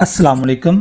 Assalamu alaikum.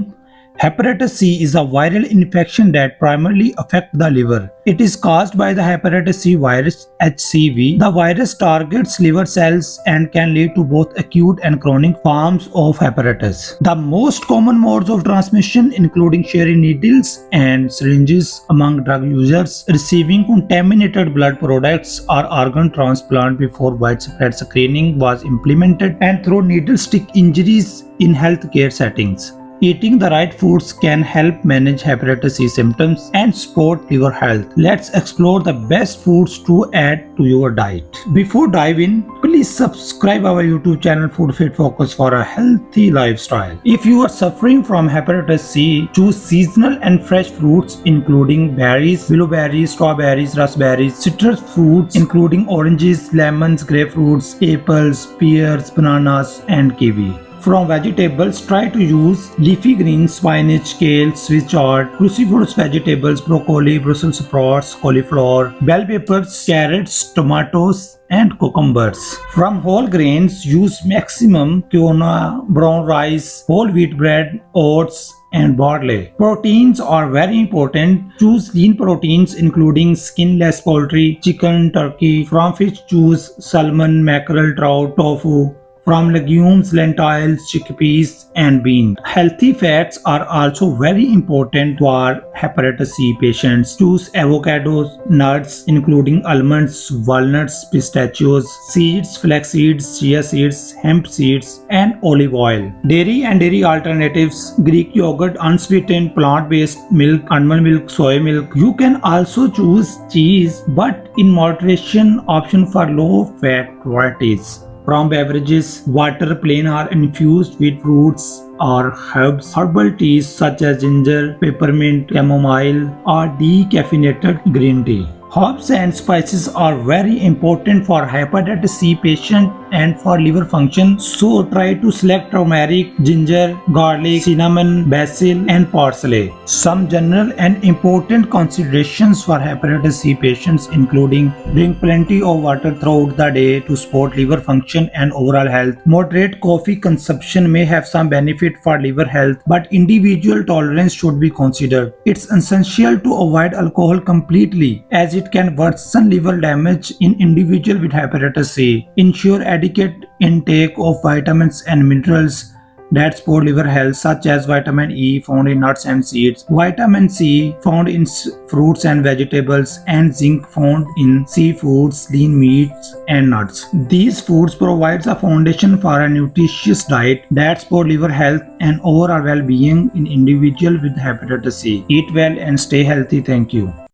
Hepatitis C is a viral infection that primarily affects the liver. It is caused by the hepatitis C virus HCV. The virus targets liver cells and can lead to both acute and chronic forms of hepatitis. The most common modes of transmission including sharing needles and syringes among drug users, receiving contaminated blood products or organ transplant before widespread screening was implemented, and through needle stick injuries in healthcare settings. Eating the right foods can help manage hepatitis C symptoms and support liver health. Let's explore the best foods to add to your diet. Before diving, please subscribe our YouTube channel Food Fit Focus for a healthy lifestyle. If you are suffering from hepatitis C, choose seasonal and fresh fruits including berries, blueberries, strawberries, raspberries, citrus fruits including oranges, lemons, grapefruits, apples, pears, bananas, and kiwi. From vegetables, try to use leafy greens, spinach, kale, Swiss chard, cruciferous vegetables, broccoli, Brussels sprouts, cauliflower, bell peppers, carrots, tomatoes, and cucumbers. From whole grains, use maximum quinoa, brown rice, whole wheat bread, oats, and barley. Proteins are very important. Choose lean proteins including skinless poultry, chicken, turkey. From fish, choose salmon, mackerel, trout, tofu. From legumes, lentils, chickpeas, and beans. Healthy fats are also very important for hepatitis C patients. Choose avocados, nuts including almonds, walnuts, pistachios, seeds, flax seeds, chia seeds, hemp seeds, and olive oil. Dairy and dairy alternatives: Greek yogurt, unsweetened plant-based milk, almond milk, soy milk. You can also choose cheese, but in moderation. Option for low-fat varieties. From beverages, water, plain or infused with fruits or herbs, herbal teas such as ginger, peppermint, chamomile, or decaffeinated green tea. Herbs and spices are very important for hepatitis C patient and for liver function, so try to select turmeric, ginger, garlic, cinnamon, basil, and parsley. Some general and important considerations for hepatitis C patients including drink plenty of water throughout the day to support liver function and overall health. Moderate coffee consumption may have some benefit for liver health, but individual tolerance should be considered. It's essential to avoid alcohol completely as it can worsen liver damage in individuals with hepatitis C. Ensure adequate intake of vitamins and minerals that support liver health, such as vitamin E found in nuts and seeds, vitamin C found in fruits and vegetables, and zinc found in seafoods, lean meats, and nuts. These foods provide a foundation for a nutritious diet that supports liver health and overall well-being in individuals with hepatitis C. Eat well and stay healthy. Thank you.